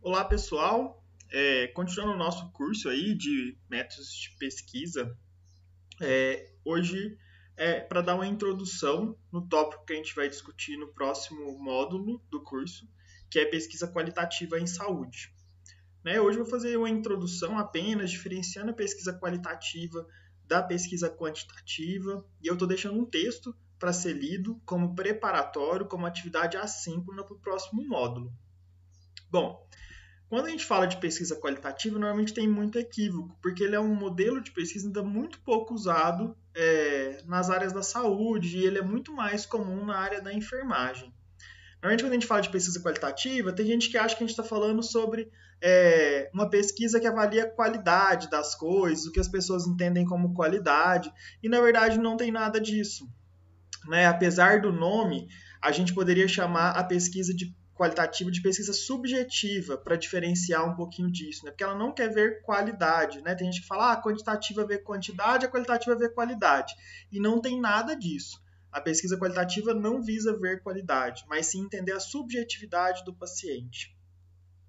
Olá, pessoal. Continuando o nosso curso aí de métodos de pesquisa, hoje é para dar uma introdução no tópico que a gente vai discutir no próximo módulo do curso, que é pesquisa qualitativa em saúde. Hoje eu vou fazer uma introdução apenas, diferenciando a pesquisa qualitativa da pesquisa quantitativa, e eu estou deixando um texto para ser lido como preparatório, como atividade assíncrona para o próximo módulo. Bom, quando a gente fala de pesquisa qualitativa, normalmente tem muito equívoco, porque ele é um modelo de pesquisa ainda muito pouco usado nas áreas da saúde e ele é muito mais comum na área da enfermagem. Normalmente, quando a gente fala de pesquisa qualitativa, tem gente que acha que a gente está falando sobre uma pesquisa que avalia a qualidade das coisas, o que as pessoas entendem como qualidade, e na verdade não tem nada disso. Apesar do nome, a gente poderia chamar a pesquisa qualitativa de pesquisa subjetiva, para diferenciar um pouquinho disso, porque ela não quer ver qualidade. Tem gente que fala, a quantitativa vê quantidade, a qualitativa vê qualidade, e não tem nada disso. A pesquisa qualitativa não visa ver qualidade, mas sim entender a subjetividade do paciente.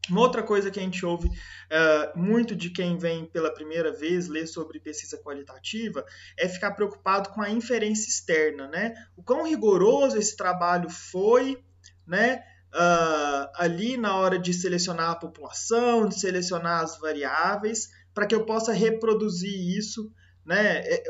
Uma outra coisa que a gente ouve muito de quem vem pela primeira vez ler sobre pesquisa qualitativa é ficar preocupado com a inferência externa, O quão rigoroso esse trabalho foi, ali na hora de selecionar a população, de selecionar as variáveis, para que eu possa reproduzir isso,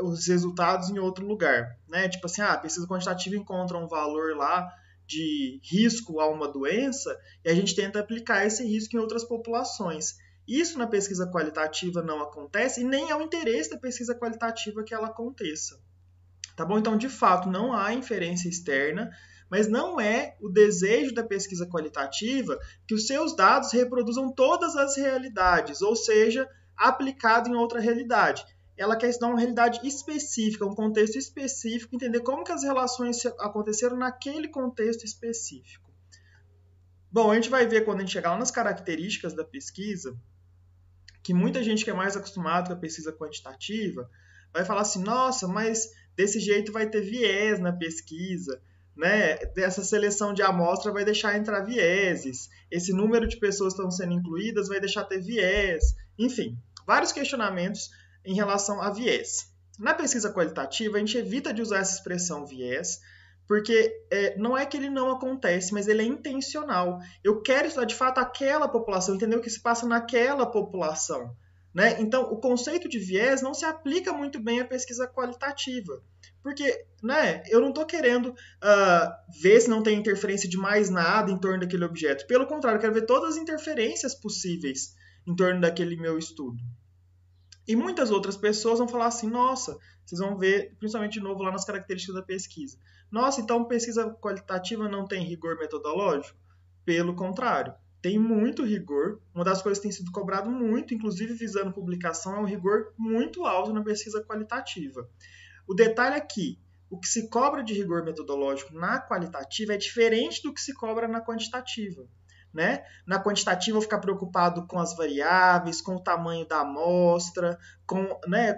os resultados em outro lugar. Tipo assim, a pesquisa quantitativa encontra um valor lá de risco a uma doença e a gente tenta aplicar esse risco em outras populações. Isso na pesquisa qualitativa não acontece e nem é o interesse da pesquisa qualitativa que ela aconteça. Tá bom? Então, de fato, não há inferência externa, mas não é o desejo da pesquisa qualitativa que os seus dados reproduzam todas as realidades, ou seja, aplicado em outra realidade. Ela quer estudar uma realidade específica, um contexto específico, entender como que as relações aconteceram naquele contexto específico. Bom, a gente vai ver quando a gente chegar lá nas características da pesquisa, que muita gente que é mais acostumada com a pesquisa quantitativa vai falar assim, nossa, mas desse jeito vai ter viés na pesquisa, Dessa seleção de amostra vai deixar entrar vieses, esse número de pessoas que estão sendo incluídas vai deixar ter viés, enfim, vários questionamentos em relação a viés. Na pesquisa qualitativa, a gente evita de usar essa expressão viés, porque não é que ele não acontece, mas ele é intencional. Eu quero estudar de fato aquela população, entender o que se passa naquela população. Então, o conceito de viés não se aplica muito bem à pesquisa qualitativa, porque eu não estou querendo ver se não tem interferência de mais nada em torno daquele objeto. Pelo contrário, eu quero ver todas as interferências possíveis em torno daquele meu estudo. E muitas outras pessoas vão falar assim, nossa, vocês vão ver, principalmente de novo lá nas características da pesquisa. Nossa, então pesquisa qualitativa não tem rigor metodológico? Pelo contrário, tem muito rigor. Uma das coisas que tem sido cobrado muito, inclusive visando publicação, é um rigor muito alto na pesquisa qualitativa. O detalhe é que o que se cobra de rigor metodológico na qualitativa é diferente do que se cobra na quantitativa. Na quantitativa, eu ficar preocupado com as variáveis, com o tamanho da amostra, com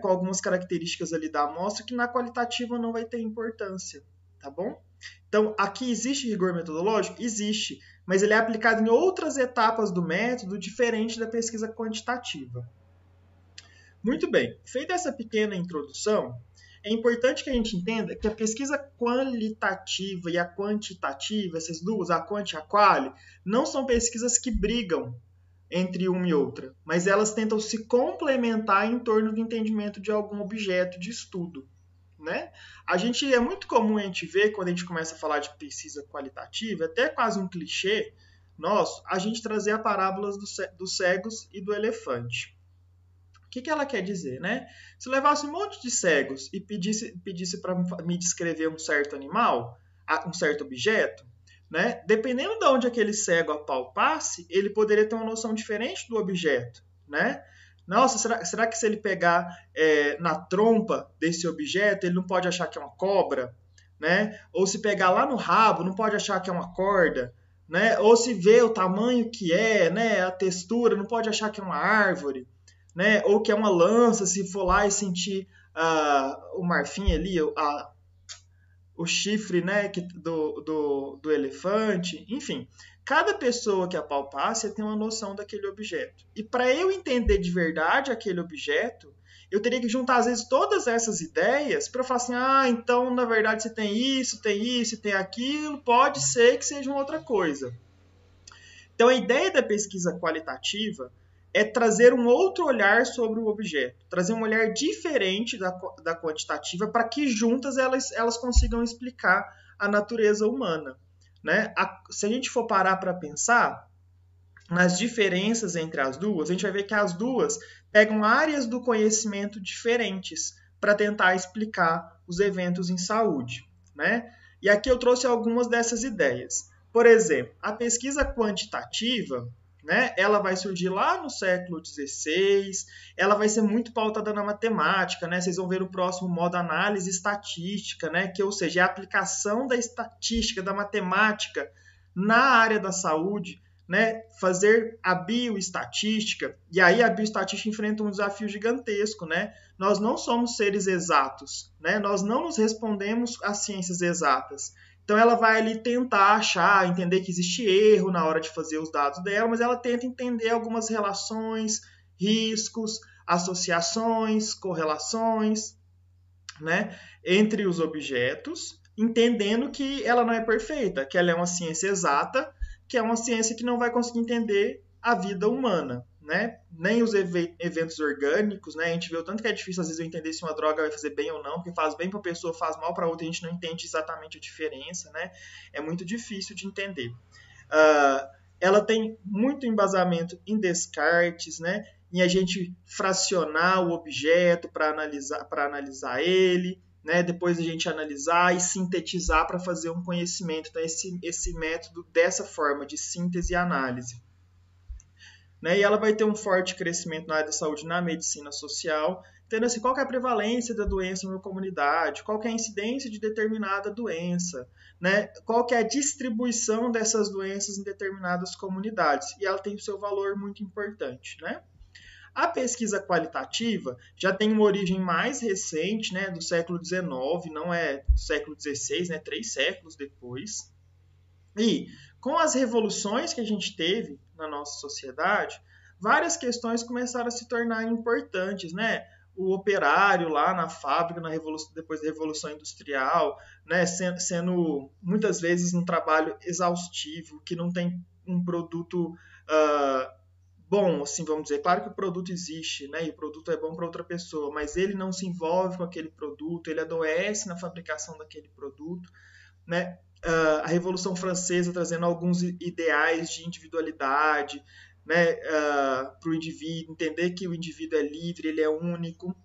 algumas características ali da amostra, que na qualitativa não vai ter importância, tá bom? Então, aqui existe rigor metodológico? Existe, mas ele é aplicado em outras etapas do método, diferente da pesquisa quantitativa. Muito bem, feita essa pequena introdução, é importante que a gente entenda que a pesquisa qualitativa e a quantitativa, essas duas, a quant e a quali, não são pesquisas que brigam entre uma e outra, mas elas tentam se complementar em torno do entendimento de algum objeto de estudo. É muito comum a gente ver, quando a gente começa a falar de pesquisa qualitativa, até quase um clichê nosso, a gente trazer a parábola dos cegos e do elefante. O que ela quer dizer, Se eu levasse um monte de cegos e pedisse para me descrever um certo animal, um certo objeto, dependendo de onde aquele cego apalpasse, ele poderia ter uma noção diferente do objeto, Nossa, será que se ele pegar na trompa desse objeto, ele não pode achar que é uma cobra, Ou se pegar lá no rabo, não pode achar que é uma corda, Ou se vê o tamanho que é, a textura, não pode achar que é uma árvore, ou que é uma lança, se for lá e sentir o marfim ali, o chifre, né, do elefante, enfim. Cada pessoa que apalpasse tem uma noção daquele objeto. E para eu entender de verdade aquele objeto, eu teria que juntar, às vezes, todas essas ideias para falar assim, então, na verdade, você tem isso, tem aquilo, pode ser que seja uma outra coisa. Então, a ideia da pesquisa qualitativa é trazer um outro olhar sobre o objeto, trazer um olhar diferente da quantitativa para que juntas elas consigam explicar a natureza humana. Né? Se a gente for parar para pensar nas diferenças entre as duas, a gente vai ver que as duas pegam áreas do conhecimento diferentes para tentar explicar os eventos em saúde. Né? E aqui eu trouxe algumas dessas ideias. Por exemplo, a pesquisa quantitativa, né, ela vai surgir lá no século XVI, ela vai ser muito pautada na matemática, né? Vocês vão ver o próximo modo análise estatística, né? Que, ou seja, é a aplicação da estatística, da matemática na área da saúde, né? Fazer a bioestatística, e aí a bioestatística enfrenta um desafio gigantesco, né? Nós não somos seres exatos, né? Nós não nos respondemos às ciências exatas. Então ela vai ali tentar achar, entender que existe erro na hora de fazer os dados dela, mas ela tenta entender algumas relações, riscos, associações, correlações, né, entre os objetos, entendendo que ela não é perfeita, que ela é uma ciência exata, que é uma ciência que não vai conseguir entender a vida humana. Né? Nem os eventos orgânicos, né? A gente vê o tanto que é difícil às vezes eu entender se uma droga vai fazer bem ou não, porque faz bem para uma pessoa, faz mal para outra, a gente não entende exatamente a diferença, né? É muito difícil de entender. Ela tem muito embasamento em Descartes, né? Em a gente fracionar o objeto para analisar ele, né? Depois a gente analisar e sintetizar para fazer um conhecimento. Então esse método dessa forma de síntese e análise. Né? E ela vai ter um forte crescimento na área da saúde, na medicina social, tendo assim, qual que é a prevalência da doença na comunidade, qual que é a incidência de determinada doença, né? Qual que é a distribuição dessas doenças em determinadas comunidades. E ela tem o seu valor muito importante. Né? A pesquisa qualitativa já tem uma origem mais recente, né, do século XIX, não é do século XVI, né, 3 séculos depois. E com as revoluções que a gente teve na nossa sociedade, várias questões começaram a se tornar importantes, né? O operário lá na fábrica, depois da Revolução Industrial, né? Sendo muitas vezes um trabalho exaustivo, que não tem um produto bom, assim, vamos dizer. Claro que o produto existe, né? E o produto é bom para outra pessoa, mas ele não se envolve com aquele produto, ele adoece na fabricação daquele produto, né? A Revolução Francesa trazendo alguns ideais de individualidade, né, para o indivíduo, entender que o indivíduo é livre, ele é único.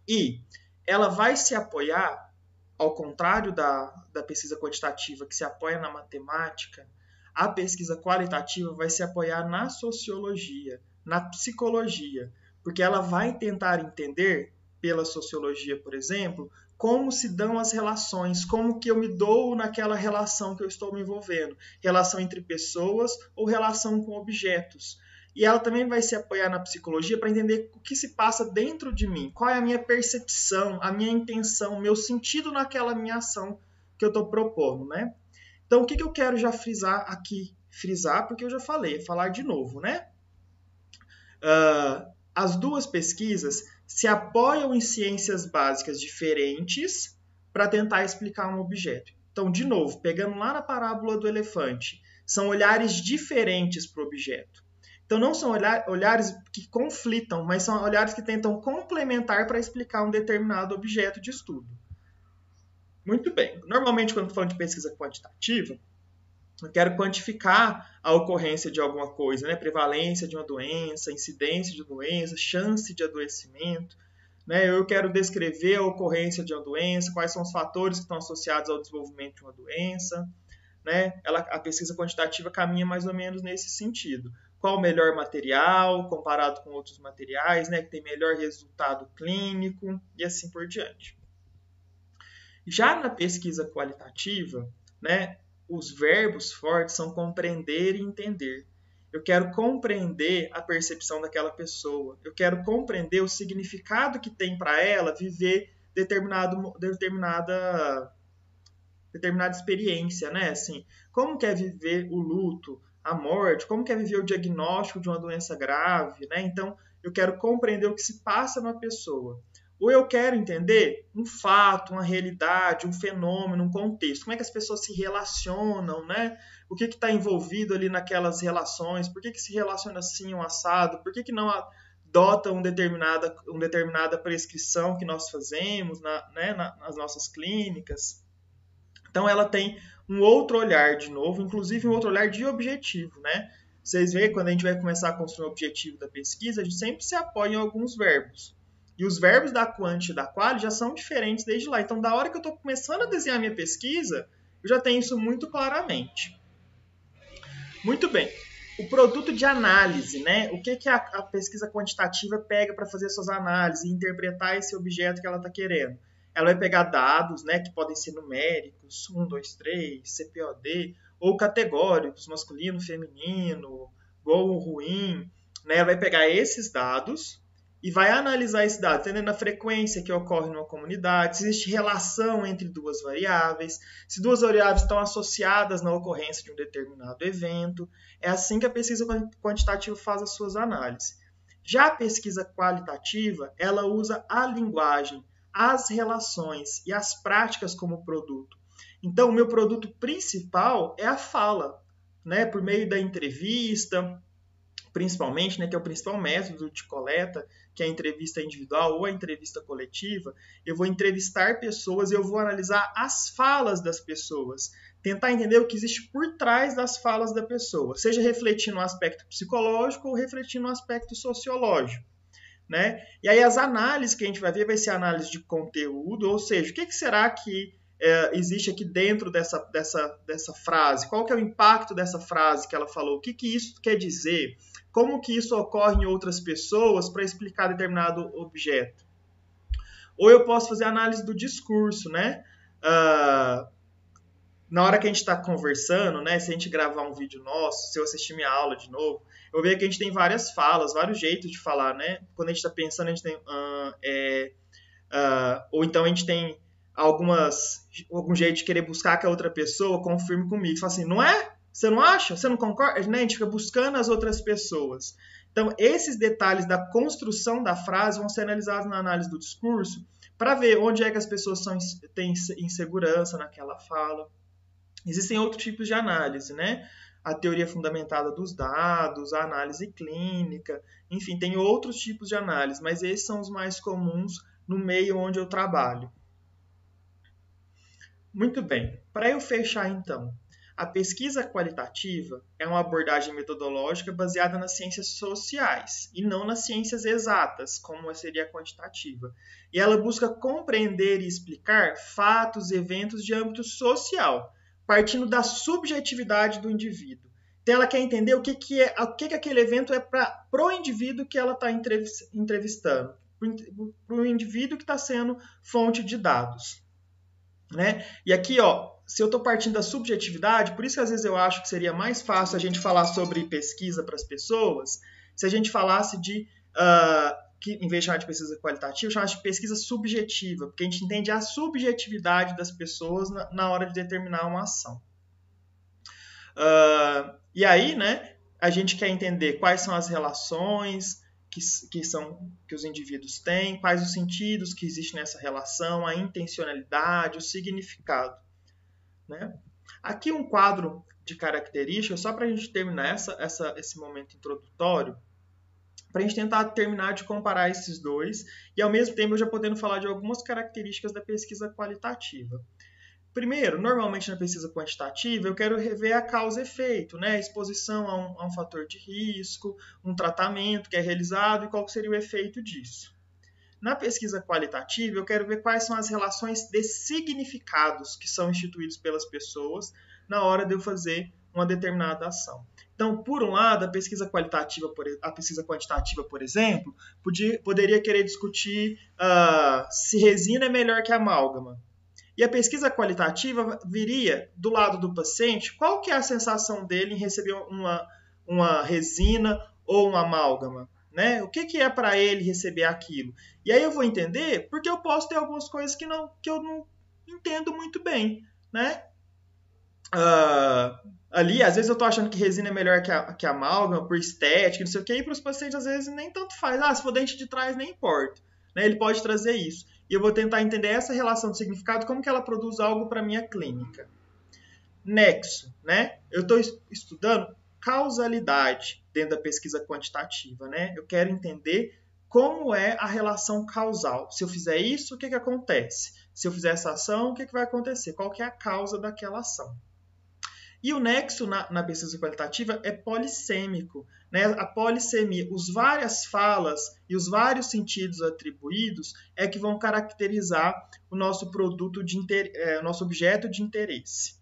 E ela vai se apoiar, ao contrário da pesquisa quantitativa, que se apoia na matemática, a pesquisa qualitativa vai se apoiar na sociologia, na psicologia, porque ela vai tentar entender, pela sociologia, por exemplo, como se dão as relações, como que eu me dou naquela relação que eu estou me envolvendo, relação entre pessoas ou relação com objetos. E ela também vai se apoiar na psicologia para entender o que se passa dentro de mim, qual é a minha percepção, a minha intenção, o meu sentido naquela minha ação que eu estou propondo, né? Então, o que eu quero já frisar aqui? Frisar porque eu já falei, falar de novo, né? As duas pesquisas se apoiam em ciências básicas diferentes para tentar explicar um objeto. Então, de novo, pegando lá na parábola do elefante, são olhares diferentes para o objeto. Então, não são olhares que conflitam, mas são olhares que tentam complementar para explicar um determinado objeto de estudo. Muito bem. Normalmente, quando eu falo de pesquisa quantitativa, eu quero quantificar a ocorrência de alguma coisa, né? Prevalência de uma doença, incidência de doença, chance de adoecimento. Né? Eu quero descrever a ocorrência de uma doença, quais são os fatores que estão associados ao desenvolvimento de uma doença. Né? A pesquisa quantitativa caminha mais ou menos nesse sentido. Qual o melhor material comparado com outros materiais, né? Que tem melhor resultado clínico e assim por diante. Já na pesquisa qualitativa, né? Os verbos fortes são compreender e entender. Eu quero compreender a percepção daquela pessoa. Eu quero compreender o significado que tem para ela viver determinada determinada experiência, né? Assim, como que é viver o luto, a morte, como que é viver o diagnóstico de uma doença grave, né? Então, eu quero compreender o que se passa na pessoa. Ou eu quero entender um fato, uma realidade, um fenômeno, um contexto. Como é que as pessoas se relacionam, né? O que está envolvido ali naquelas relações? Por que se relaciona assim, um assado? Por que não adota uma determinada prescrição que nós fazemos nas nossas clínicas? Então, ela tem um outro olhar de novo, inclusive um outro olhar de objetivo, né? Vocês veem, quando a gente vai começar a construir o objetivo da pesquisa, a gente sempre se apoia em alguns verbos. E os verbos da quant e da quali já são diferentes desde lá. Então, da hora que eu estou começando a desenhar minha pesquisa, eu já tenho isso muito claramente. Muito bem. O produto de análise, né? O que a pesquisa quantitativa pega para fazer suas análises e interpretar esse objeto que ela está querendo? Ela vai pegar dados, né, que podem ser numéricos, 1, 2, 3, CPOD, ou categóricos, masculino, feminino, bom ou ruim. Né? Ela vai pegar esses dados e vai analisar esse dado, entendendo a frequência que ocorre numa comunidade, se existe relação entre duas variáveis, se duas variáveis estão associadas na ocorrência de um determinado evento. É assim que a pesquisa quantitativa faz as suas análises. Já a pesquisa qualitativa, ela usa a linguagem, as relações e as práticas como produto. Então, o meu produto principal é a fala, né? Por meio da entrevista, principalmente, né, que é o principal método de coleta, que é a entrevista individual ou a entrevista coletiva. Eu vou entrevistar pessoas e eu vou analisar as falas das pessoas, tentar entender o que existe por trás das falas da pessoa, seja refletindo no aspecto psicológico ou refletindo no aspecto sociológico. Né? E aí as análises que a gente vai ver vai ser análise de conteúdo, ou seja, o que será que existe aqui dentro dessa frase? Qual que é o impacto dessa frase que ela falou? O que isso quer dizer? Como que isso ocorre em outras pessoas para explicar determinado objeto? Ou eu posso fazer análise do discurso, né? Na hora que a gente está conversando, né? Se a gente gravar um vídeo nosso, se eu assistir minha aula de novo, eu vejo que a gente tem várias falas, vários jeitos de falar, né? Quando a gente está pensando, a gente tem... ou então a gente tem algum jeito de querer buscar que a outra pessoa confirme comigo. Você fala assim, não é? Você não acha? Você não concorda? Né? A gente fica buscando as outras pessoas. Então, esses detalhes da construção da frase vão ser analisados na análise do discurso para ver onde é que as pessoas têm insegurança naquela fala. Existem outros tipos de análise, né? A teoria fundamentada dos dados, a análise clínica, enfim, tem outros tipos de análise, mas esses são os mais comuns no meio onde eu trabalho. Muito bem, para eu fechar então, a pesquisa qualitativa é uma abordagem metodológica baseada nas ciências sociais e não nas ciências exatas, como seria a quantitativa. E ela busca compreender e explicar fatos e eventos de âmbito social, partindo da subjetividade do indivíduo. Então ela quer entender o que aquele evento é para o indivíduo que ela está entrevistando, para o indivíduo que está sendo fonte de dados. Né? E aqui, se eu estou partindo da subjetividade, por isso que às vezes eu acho que seria mais fácil a gente falar sobre pesquisa para as pessoas, se a gente falasse que em vez de chamar de pesquisa qualitativa, chamar de pesquisa subjetiva, porque a gente entende a subjetividade das pessoas na hora de determinar uma ação. E aí, né, a gente quer entender quais são as relações que os indivíduos têm, quais os sentidos que existem nessa relação, a intencionalidade, o significado. Né? Aqui um quadro de características, só para a gente terminar esse momento introdutório, para a gente tentar terminar de comparar esses dois e, ao mesmo tempo, eu já podendo falar de algumas características da pesquisa qualitativa. Primeiro, normalmente na pesquisa quantitativa, eu quero rever a causa e efeito, né? A exposição a um fator de risco, um tratamento que é realizado e qual seria o efeito disso. Na pesquisa qualitativa, eu quero ver quais são as relações de significados que são instituídos pelas pessoas na hora de eu fazer uma determinada ação. Então, por um lado, a pesquisa quantitativa, por exemplo, poderia querer discutir se resina é melhor que amálgama. E a pesquisa qualitativa viria do lado do paciente, qual que é a sensação dele em receber uma resina ou uma amálgama? Né? O que é para ele receber aquilo? E aí eu vou entender, porque eu posso ter algumas coisas que eu não entendo muito bem. né? Ali, às vezes eu tô achando que resina é melhor que amálgama, por estética, não sei o que, e para os pacientes às vezes nem tanto faz. Se for dente de trás, nem importa. Né? Ele pode trazer isso. E eu vou tentar entender essa relação de significado, como que ela produz algo para minha clínica. Nexo, né? Eu estou estudando causalidade dentro da pesquisa quantitativa, né? Eu quero entender como é a relação causal. Se eu fizer isso, o que acontece? Se eu fizer essa ação, o que vai acontecer? Qual que é a causa daquela ação? E o nexo na pesquisa qualitativa é polissêmico. Né? A polissemia, os várias falas e os vários sentidos atribuídos é que vão caracterizar o nosso produto nosso objeto de interesse.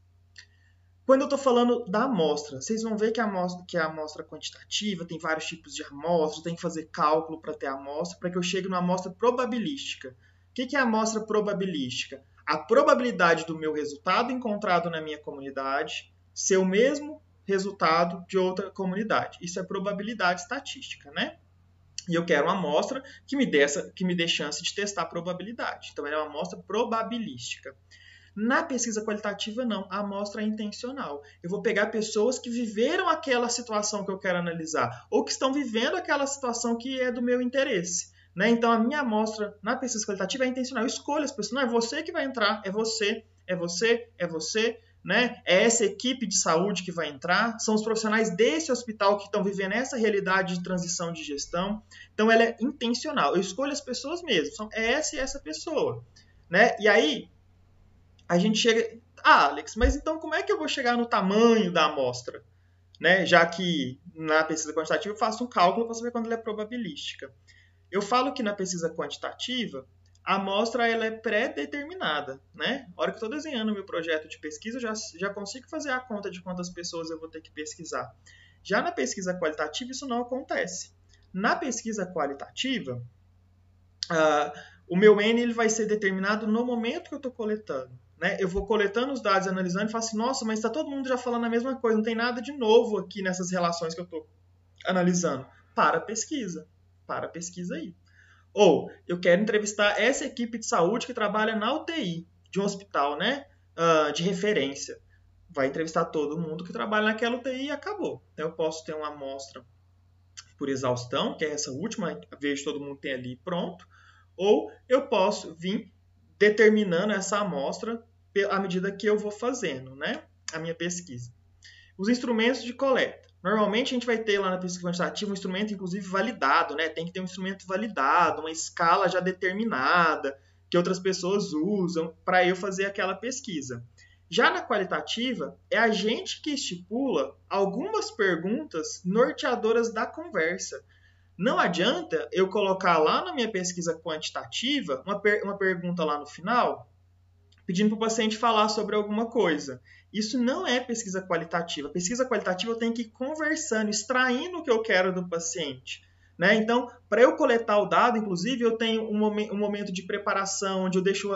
Quando eu estou falando da amostra, vocês vão ver que a amostra quantitativa tem vários tipos de amostra, tem que fazer cálculo para ter amostra, para que eu chegue numa amostra probabilística. O que é a amostra probabilística? A probabilidade do meu resultado encontrado na minha comunidade ser o mesmo resultado de outra comunidade. Isso é probabilidade estatística, né? E eu quero uma amostra que me dê chance de testar a probabilidade. Então, ela é uma amostra probabilística. Na pesquisa qualitativa, não. A amostra é intencional. Eu vou pegar pessoas que viveram aquela situação que eu quero analisar, ou que estão vivendo aquela situação que é do meu interesse. Né? Então, a minha amostra na pesquisa qualitativa é intencional. Eu escolho as pessoas. Não é você que vai entrar, é você, é você, é você. Né? É essa equipe de saúde que vai entrar, são os profissionais desse hospital que estão vivendo essa realidade de transição de gestão. Então, ela é intencional. Eu escolho as pessoas mesmo. São essa e essa pessoa. Né? E aí, a gente chega... Alex, mas então como é que eu vou chegar no tamanho da amostra? Né? Já que na pesquisa quantitativa eu faço um cálculo para saber quando ela é probabilística. Eu falo que na pesquisa quantitativa, a amostra ela é pré-determinada. Né? Na hora que eu estou desenhando o meu projeto de pesquisa, eu já consigo fazer a conta de quantas pessoas eu vou ter que pesquisar. Já na pesquisa qualitativa, isso não acontece. Na pesquisa qualitativa, o meu N ele vai ser determinado no momento que eu estou coletando. Né? Eu vou coletando os dados, analisando e falo assim, nossa, mas está todo mundo já falando a mesma coisa, não tem nada de novo aqui nessas relações que eu estou analisando. Para a pesquisa aí. Ou, eu quero entrevistar essa equipe de saúde que trabalha na UTI de um hospital, né? De referência. Vai entrevistar todo mundo que trabalha naquela UTI e acabou. Então, eu posso ter uma amostra por exaustão, que é essa última vez que todo mundo tem ali pronto, ou eu posso vir determinando essa amostra à medida que eu vou fazendo, né, a minha pesquisa. Os instrumentos de coleta. Normalmente a gente vai ter lá na pesquisa quantitativa um instrumento, inclusive, validado, né? Tem que ter um instrumento validado, uma escala já determinada, que outras pessoas usam para eu fazer aquela pesquisa. Já na qualitativa, é a gente que estipula algumas perguntas norteadoras da conversa. Não adianta eu colocar lá na minha pesquisa quantitativa uma pergunta lá no final, pedindo para o paciente falar sobre alguma coisa. Isso não é pesquisa qualitativa. Pesquisa qualitativa eu tenho que ir conversando, extraindo o que eu quero do paciente. Né? Então, para eu coletar o dado, inclusive, eu tenho um momento de preparação, onde eu deixo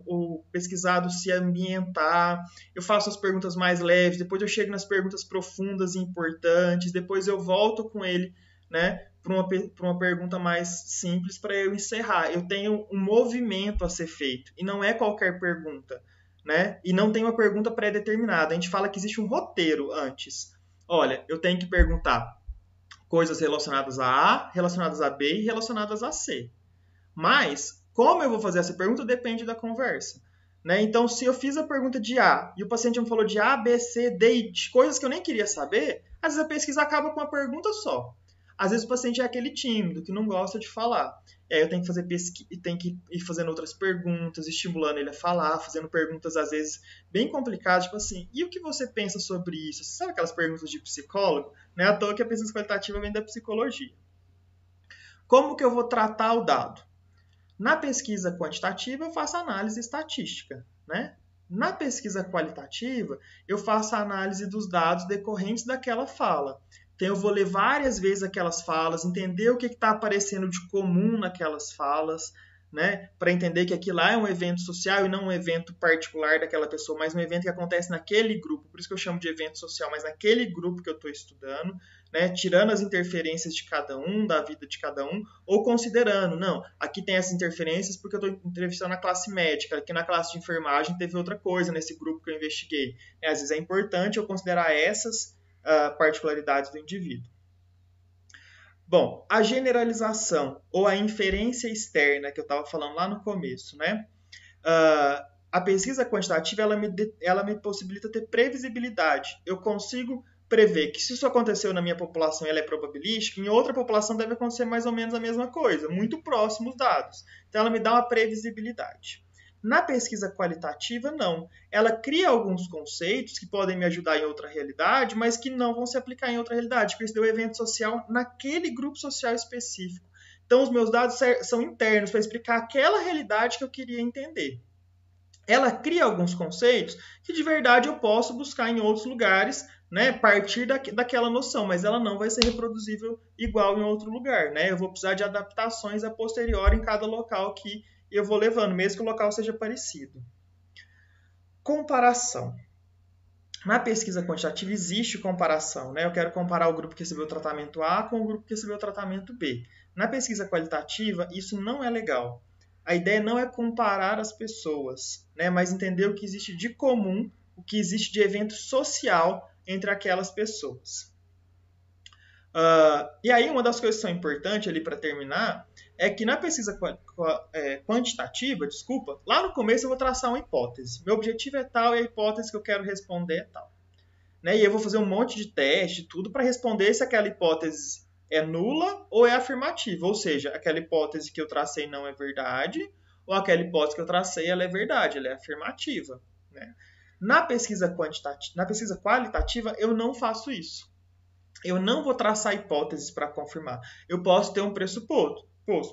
o pesquisado se ambientar, eu faço as perguntas mais leves, depois eu chego nas perguntas profundas e importantes, depois eu volto com ele, né, para uma pergunta mais simples para eu encerrar. Eu tenho um movimento a ser feito, e não é qualquer pergunta. Né? E não tem uma pergunta pré-determinada. A gente fala que existe um roteiro antes. Olha, eu tenho que perguntar coisas relacionadas a A, relacionadas a B e relacionadas a C. Mas, como eu vou fazer essa pergunta depende da conversa. Né? Então, se eu fiz a pergunta de A e o paciente me falou de A, B, C, D e de coisas que eu nem queria saber, às vezes a pesquisa acaba com uma pergunta só. Às vezes o paciente é aquele tímido, que não gosta de falar. E aí eu tenho que fazer tenho que ir fazendo outras perguntas, estimulando ele a falar, fazendo perguntas às vezes bem complicadas, tipo assim, e o que você pensa sobre isso? Você sabe aquelas perguntas de psicólogo? Não é à toa que a pesquisa qualitativa vem da psicologia. Como que eu vou tratar o dado? Na pesquisa quantitativa eu faço análise estatística, né? Na pesquisa qualitativa eu faço a análise dos dados decorrentes daquela fala. Então, eu vou ler várias vezes aquelas falas, entender o que está aparecendo de comum naquelas falas, né, para entender que aquilo lá é um evento social e não um evento particular daquela pessoa, mas um evento que acontece naquele grupo. Por isso que eu chamo de evento social, mas naquele grupo que eu estou estudando, né, tirando as interferências de cada um, da vida de cada um, ou considerando, não, aqui tem essas interferências porque eu estou entrevistando a classe médica, aqui na classe de enfermagem teve outra coisa nesse grupo que eu investiguei. Às vezes é importante eu considerar essas particularidades do indivíduo. Bom, a generalização ou a inferência externa que eu estava falando lá no começo, né? A pesquisa quantitativa ela me possibilita ter previsibilidade. Eu consigo prever que se isso aconteceu na minha população e ela é probabilística, em outra população deve acontecer mais ou menos a mesma coisa, muito próximos dados. Então ela me dá uma previsibilidade. Na pesquisa qualitativa, não. Ela cria alguns conceitos que podem me ajudar em outra realidade, mas que não vão se aplicar em outra realidade, porque isso deu evento social naquele grupo social específico. Então, os meus dados são internos para explicar aquela realidade que eu queria entender. Ela cria alguns conceitos que, de verdade, eu posso buscar em outros lugares, né, partir daquela noção, mas ela não vai ser reproduzível igual em outro lugar. Né? Eu vou precisar de adaptações a posteriori em cada local que eu vou levando, mesmo que o local seja parecido. Comparação. Na pesquisa quantitativa existe comparação. Né? Eu quero comparar o grupo que recebeu o tratamento A com o grupo que recebeu o tratamento B. Na pesquisa qualitativa, isso não é legal. A ideia não é comparar as pessoas, né? Mas entender o que existe de comum, o que existe de evento social entre aquelas pessoas. E aí, uma das coisas que são importantes ali para terminar é que na pesquisa quantitativa, lá no começo eu vou traçar uma hipótese. Meu objetivo é tal e a hipótese que eu quero responder é tal. Né? E eu vou fazer um monte de teste, tudo para responder se aquela hipótese é nula ou é afirmativa. Ou seja, aquela hipótese que eu tracei não é verdade, ou aquela hipótese que eu tracei ela é verdade, ela é afirmativa. Né? Na pesquisa qualitativa, eu não faço isso. Eu não vou traçar hipóteses para confirmar. Eu posso ter um pressuposto.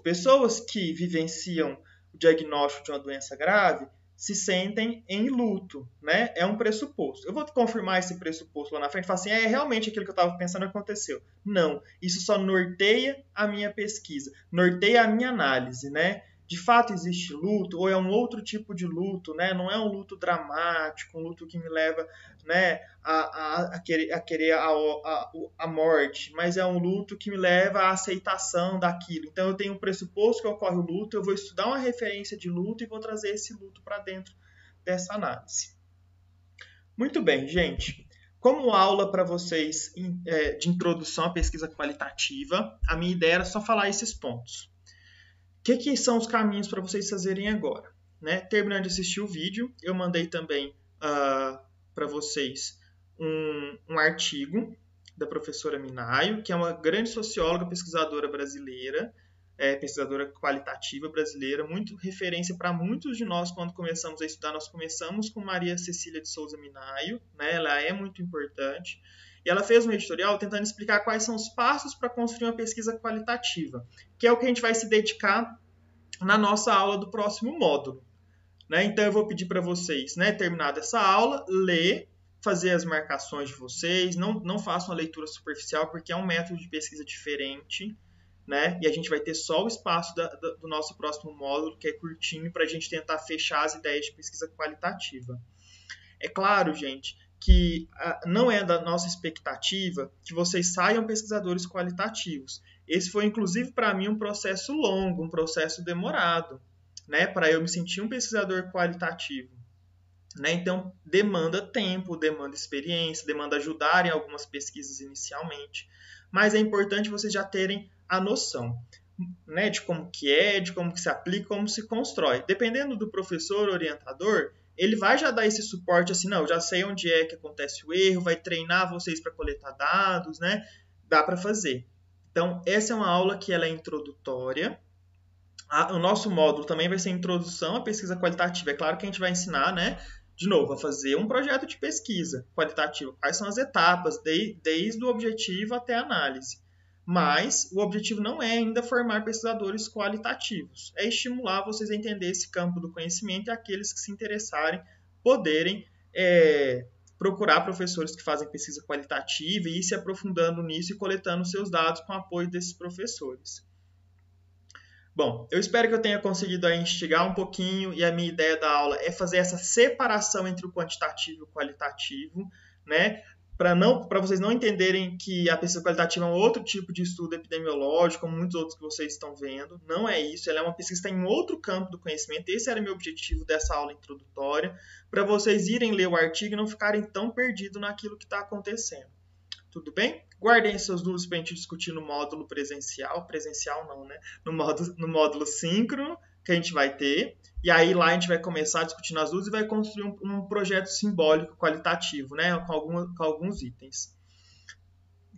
Pessoas que vivenciam o diagnóstico de uma doença grave se sentem em luto, né? É um pressuposto. Eu vou confirmar esse pressuposto lá na frente e falar assim, realmente aquilo que eu estava pensando aconteceu. Não, isso só norteia a minha pesquisa, norteia a minha análise, né? De fato existe luto ou é um outro tipo de luto, né? Não é um luto dramático, um luto que me leva, né, a querer a morte, mas é um luto que me leva à aceitação daquilo. Então eu tenho um pressuposto que ocorre o luto, eu vou estudar uma referência de luto e vou trazer esse luto para dentro dessa análise. Muito bem, gente. Como aula para vocês de introdução à pesquisa qualitativa, a minha ideia era só falar esses pontos. O que são os caminhos para vocês fazerem agora? Né? Terminando de assistir o vídeo, eu mandei também para vocês um artigo da professora Minayo, que é uma grande socióloga, pesquisadora brasileira, pesquisadora qualitativa brasileira, muito referência para muitos de nós quando começamos a estudar. Nós começamos com Maria Cecília de Souza Minayo, né? Ela é muito importante. E ela fez um editorial tentando explicar quais são os passos para construir uma pesquisa qualitativa, que é o que a gente vai se dedicar na nossa aula do próximo módulo. Né? Então, eu vou pedir para vocês, né, terminada essa aula, ler, fazer as marcações de vocês, não façam uma leitura superficial, porque é um método de pesquisa diferente, né? E a gente vai ter só o espaço do nosso próximo módulo, que é curtinho, para a gente tentar fechar as ideias de pesquisa qualitativa. É claro, gente, que não é da nossa expectativa que vocês saiam pesquisadores qualitativos. Esse foi, inclusive, para mim, um processo longo, um processo demorado, né, para eu me sentir um pesquisador qualitativo. Né? Então, demanda tempo, demanda experiência, demanda ajudar em algumas pesquisas inicialmente. Mas é importante vocês já terem a noção, né, de como que é, de como que se aplica, como se constrói. Dependendo do professor orientador, ele vai já dar esse suporte assim, não, eu já sei onde é que acontece o erro, vai treinar vocês para coletar dados, né? Dá para fazer. Então, essa é uma aula que ela é introdutória. O nosso módulo também vai ser introdução à pesquisa qualitativa. É claro que a gente vai ensinar, né, de novo, a fazer um projeto de pesquisa qualitativa. Quais são as etapas, desde o objetivo até a análise. Mas o objetivo não é ainda formar pesquisadores qualitativos. É estimular vocês a entender esse campo do conhecimento e aqueles que se interessarem poderem procurar professores que fazem pesquisa qualitativa e ir se aprofundando nisso e coletando seus dados com o apoio desses professores. Bom, eu espero que eu tenha conseguido aí instigar um pouquinho e a minha ideia da aula é fazer essa separação entre o quantitativo e o qualitativo, né? Para vocês não entenderem que a pesquisa qualitativa é um outro tipo de estudo epidemiológico, como muitos outros que vocês estão vendo. Não é isso, ela é uma pesquisa que está em outro campo do conhecimento. Esse era o meu objetivo dessa aula introdutória, para vocês irem ler o artigo e não ficarem tão perdidos naquilo que está acontecendo. Tudo bem? Guardem seus dúvidas para a gente discutir no módulo presencial. Presencial não, né? No módulo síncrono que a gente vai ter. E aí lá a gente vai começar a discutir as dúvidas e vai construir um projeto simbólico qualitativo, né? Com alguns itens.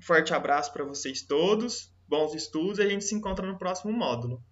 Forte abraço para vocês todos. Bons estudos e a gente se encontra no próximo módulo.